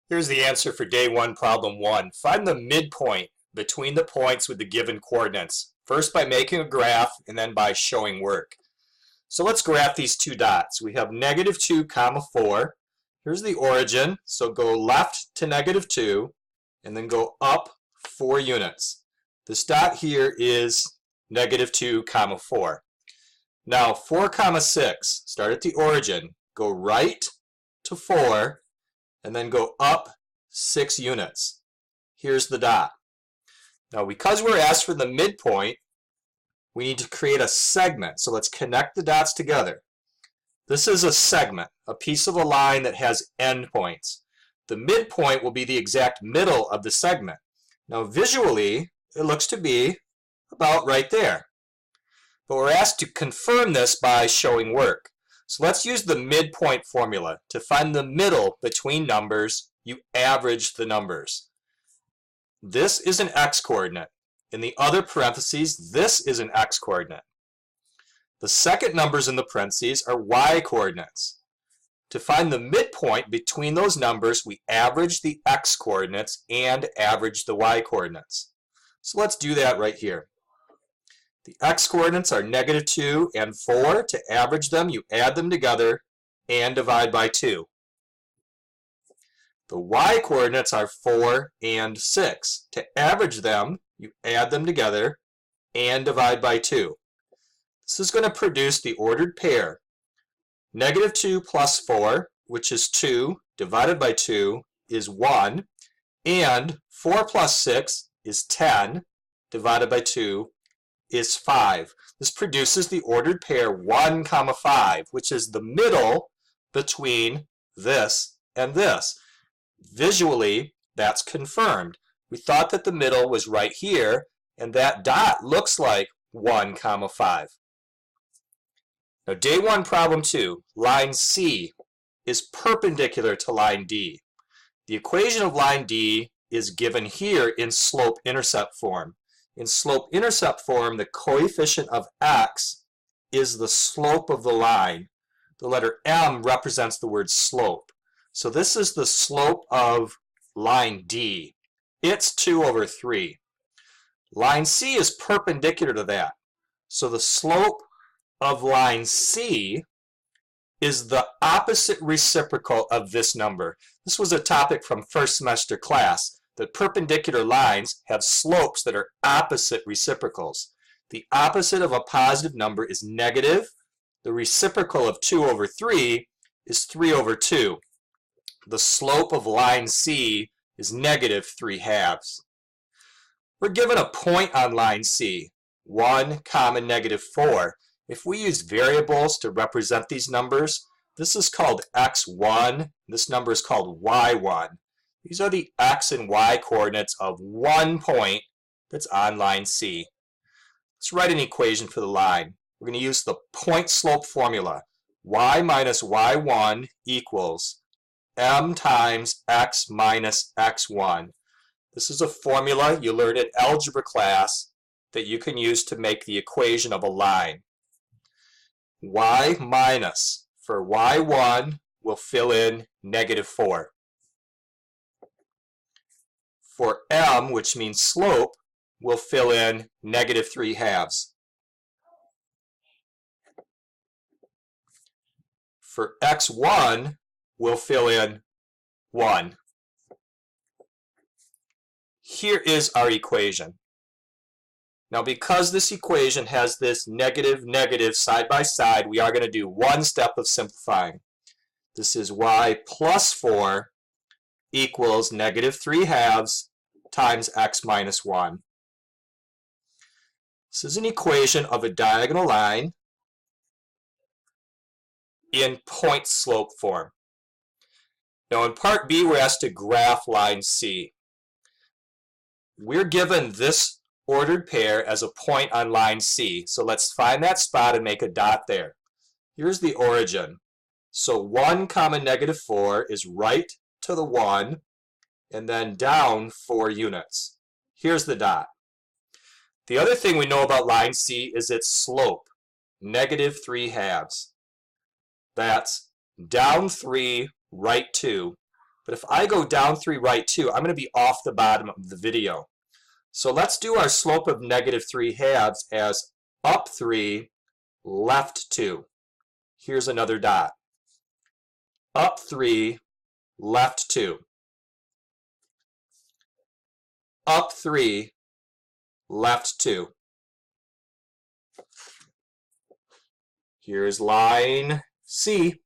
Here's the answer for day one, problem one. Find the midpoint between the points with the given coordinates. First by making a graph and then by showing work. So let's graph these two dots. We have -2, 4. Here's the origin. So go left to -2 and then go up 4 units. This dot here is -2, 4. Now 4, 6. Start at the origin. Go right to 4 and then go up 6 units. Here's the dot. Now because we're asked for the midpoint, we need to create a segment. So let's connect the dots together. This is a segment, a piece of a line that has endpoints. The midpoint will be the exact middle of the segment. Now visually, it looks to be about right there. But we're asked to confirm this by showing work. So let's use the midpoint formula. To find the middle between numbers, you average the numbers. This is an x-coordinate. In the other parentheses, this is an x-coordinate. The second numbers in the parentheses are y-coordinates. To find the midpoint between those numbers, we average the x-coordinates and average the y-coordinates. So let's do that right here. The x-coordinates are -2 and 4. To average them, you add them together and divide by 2. The y-coordinates are 4 and 6. To average them, you add them together and divide by 2. This is going to produce the ordered pair. -2 plus 4, which is 2, divided by 2 is 1, and 4 plus 6 is 10, divided by 2 is 5. This produces the ordered pair 1, 5, which is the middle between this and this. Visually, that's confirmed. We thought that the middle was right here, and that dot looks like 1, 5. Now, day one, problem 2, line C is perpendicular to line D. The equation of line D is given here in slope-intercept form. In slope-intercept form, the coefficient of x is the slope of the line. The letter M represents the word slope. So this is the slope of line D. It's 2/3. Line C is perpendicular to that. So the slope of line C is the opposite reciprocal of this number. This was a topic from first semester class, that perpendicular lines have slopes that are opposite reciprocals. The opposite of a positive number is negative. The reciprocal of 2/3 is 3/2. The slope of line C is -3/2. We're given a point on line C, 1, -4. If we use variables to represent these numbers, this is called x1, this number is called y1. These are the x and y coordinates of one point that's on line C. Let's write an equation for the line. We're going to use the point slope formula. Y minus y1 equals m times x minus x1. This is a formula you learned in algebra class that you can use to make the equation of a line. Y minus for y1 will fill in -4. For m, which means slope, we'll fill in -3/2. For x1, we'll fill in 1. Here is our equation. Now because this equation has this negative side by side, we are going to do one step of simplifying. This is y plus 4 equals -3/2 times x minus 1. This is an equation of a diagonal line in point slope form. Now in part B, we're asked to graph line C. We're given this ordered pair as a point on line C. So let's find that spot and make a dot there. Here's the origin. So 1, -4 is right to the 1, and then down 4 units. Here's the dot. The other thing we know about line C is its slope, -3/2. That's down 3, right 2. But if I go down 3, right 2, I'm going to be off the bottom of the video. So let's do our slope of negative 3/2 as up 3, left 2. Here's another dot. Up 3, left 2. Up 3, left 2. Here's line C.